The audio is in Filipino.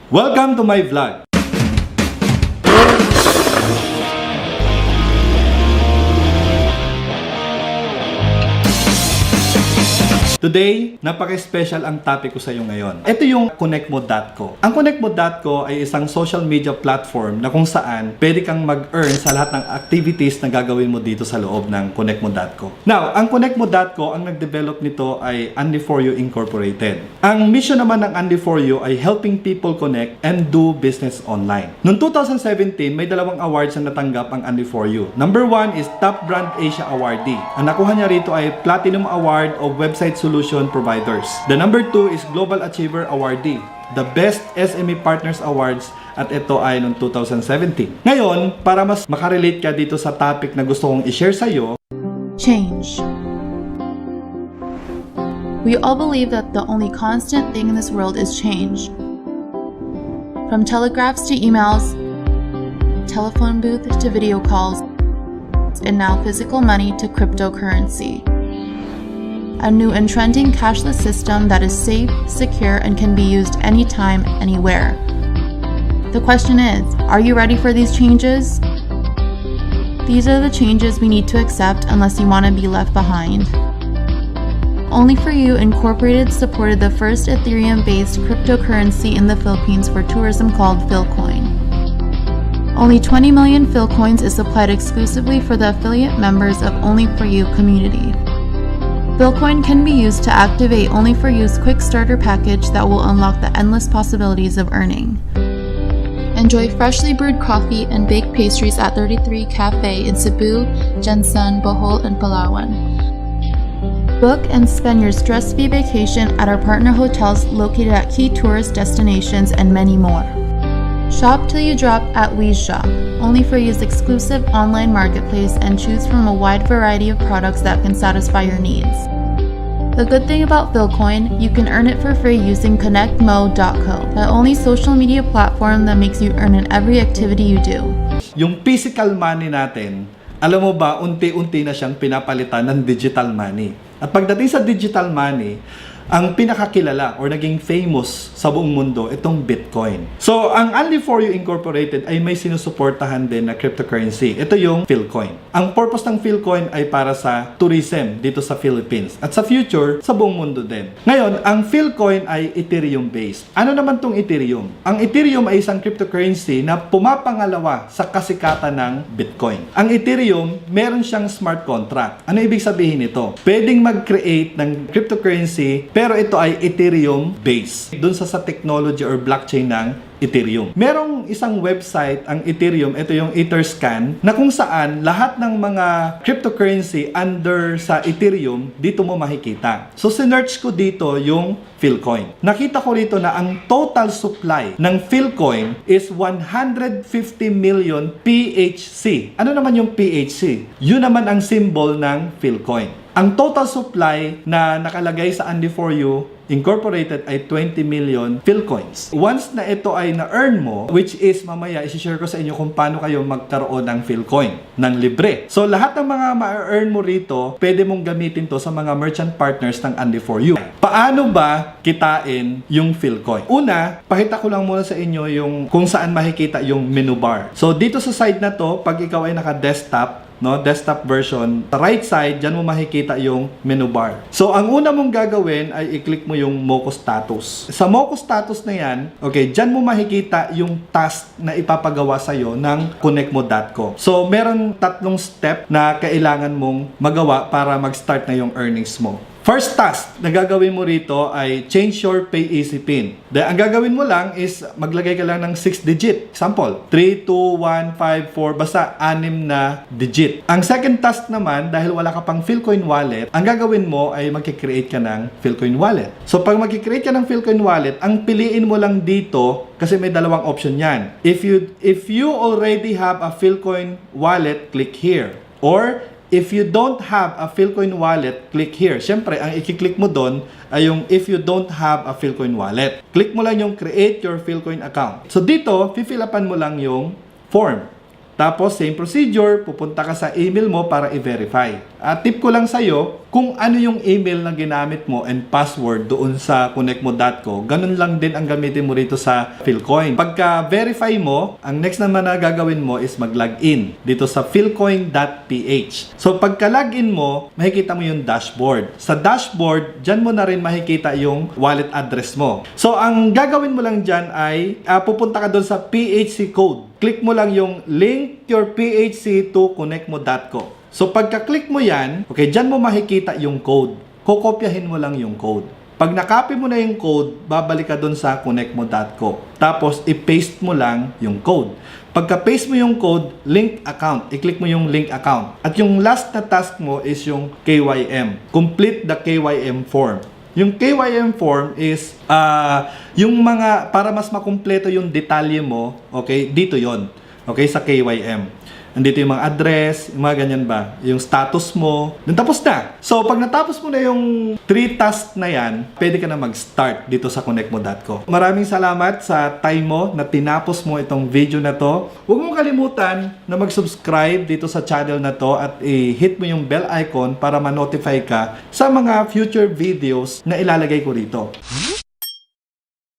Welcome to my vlog. Today, napaka-special ang topic ko sa iyo ngayon. Ito yung Konekmoco. Ang Konekmoco ay isang social media platform na kung saan pwede kang mag-earn sa lahat ng activities na gagawin mo dito sa loob ng Konekmoco. Now, ang Konekmoco, ang nag-develop nito ay OnlyForYou Incorporated. Ang mission naman ng OnlyForYou ay helping people connect and do business online. Noong 2017, may dalawang awards na natanggap ang OnlyForYou. Number 1 is Top Brand Asia Awardee. Ang nakuha niya rito ay Platinum Award of Website Solution Providers. The number 2 is Global Achiever Awardee, the Best SME Partners Awards, at ito ay noong 2017. Ngayon, para mas makarelate ka dito sa topic na gusto kong i-share sa iyo, change. We all believe that the only constant thing in this world is change. From telegraphs to emails, telephone booth to video calls, and now physical money to cryptocurrency. A new and trending cashless system that is safe, secure, and can be used anytime, anywhere. The question is, are you ready for these changes? These are the changes we need to accept unless you want to be left behind. OnlyForYou Incorporated supported the first Ethereum-based cryptocurrency in the Philippines for tourism called Philcoin. Only 20 million Philcoins is supplied exclusively for the affiliate members of OnlyForYou community. Philcoin can be used to activate OnlyForYou's quick starter package that will unlock the endless possibilities of earning. Enjoy freshly brewed coffee and baked pastries at 33 Cafe in Cebu, Jensen, Bohol, and Palawan. Book and spend your stress-free vacation at our partner hotels located at key tourist destinations and many more. Shop till you drop at WeShop, OnlyForYou's exclusive online marketplace, and choose from a wide variety of products that can satisfy your needs. The good thing about Philcoin, you can earn it for free using Konekmoco, the only social media platform that makes you earn in every activity you do. yung physical money natin, alam mo ba, unti-unti na siyang pinapalitan ng digital money. At pagdating sa digital money, ang pinakakilala or naging famous sa buong mundo, itong Bitcoin. So, ang OnlyForYou Incorporated ay may sinusuportahan din na cryptocurrency. Ito yung Philcoin. Ang purpose ng Philcoin ay para sa tourism dito sa Philippines. At sa future, sa buong mundo din. Ngayon, ang Philcoin ay Ethereum-based. Ano naman tong Ethereum? Ang Ethereum ay isang cryptocurrency na pumapangalawa sa kasikatan ng Bitcoin. Ang Ethereum, meron siyang smart contract. Ano ibig sabihin nito? Pwedeng mag-create ng cryptocurrency pero ito ay Ethereum-based. Doon sa technology or blockchain ng Ethereum. Merong isang website, ang Ethereum, ito yung Etherscan, na kung saan lahat ng mga cryptocurrency under sa Ethereum, dito mo makikita. So, sinearch ko dito yung Philcoin. Nakita ko rito na ang total supply ng Philcoin is 150 million PHC. Ano naman yung PHC? Yun naman ang symbol ng Philcoin. Ang total supply na nakalagay sa OnlyForYou Incorporated ay 20 million Philcoins. Once na ito ay na-earn mo, which is mamaya isi-share ko sa inyo kung paano kayo magkaroon ng Philcoin ng libre. So lahat ng mga ma-earn mo rito, pwede mong gamitin to sa mga merchant partners ng OnlyForYou. Paano ba kitain yung Philcoin? Una, pakita ko lang muna sa inyo yung kung saan makikita yung menu bar. So dito sa side na to, pag ikaw ay naka-desktop, desktop version, sa right side, dyan mo makikita yung menu bar. So, ang una mong gagawin ay i-click mo yung Moco Status. Sa Moco Status na yan, okay, dyan mo makikita yung task na ipapagawa sa'yo ng Konekmoco. So, meron tatlong step na kailangan mong magawa para mag-start na yung earnings mo. First task na gagawin mo rito ay change your pay easy PIN. Ang gagawin mo lang is maglagay ka lang ng 6 digit. Example, 3, 2, 1, 5, 4, basta 6 na digit. Ang second task naman, dahil wala ka pang Philcoin wallet, ang gagawin mo ay magkikreate ka ng Philcoin wallet. So pag magkikreate ka ng Philcoin wallet, ang piliin mo lang dito, kasi may dalawang option yan. If you already have a Philcoin wallet, click here. Or if you don't have a Philcoin wallet, click here. Siyempre, ang i-click mo doon ay yung if you don't have a Philcoin wallet. Click mo lang yung create your Philcoin account. So dito, fill-upan mo lang yung form. Tapos, same procedure, pupunta ka sa email mo para i-verify. Tip ko lang sa'yo, kung ano yung email na ginamit mo and password doon sa Konekmo.co, ganun lang din ang gamitin mo rito sa Philcoin. Pagka verify mo, ang next naman na gagawin mo is mag-login dito sa philcoin.ph. So pagka login mo, makikita mo yung dashboard. Sa dashboard, dyan mo na rin makikita yung wallet address mo. So ang gagawin mo lang dyan ay pupunta ka doon sa PHC code. Click mo lang yung link your PHC to Konekmo.co. So pagka-click mo yan, okay, dyan mo makikita yung code. Kokopyahin mo lang yung code. Pag nakopy mo na yung code, babalik ka dun sa Konekmo.co. Tapos, i-paste mo lang yung code. Pagka-paste mo yung code, link account. I-click mo yung link account. At yung last na task mo is yung KYM. Complete the KYM form. Yung KYM form is yung mga, para mas makumpleto yung detalye mo, okay, dito yon, okay, sa KYM. Nandito yung mga address, yung mga ganyan ba, yung status mo, then tapos na. So, pag natapos mo na yung 3 tasks na yan, pwede ka na mag-start dito sa Konekmo.co. Maraming salamat sa time mo na tinapos mo itong video na to. Huwag mong kalimutan na mag-subscribe dito sa channel na to at i-hit mo yung bell icon para ma-notify ka sa mga future videos na ilalagay ko rito.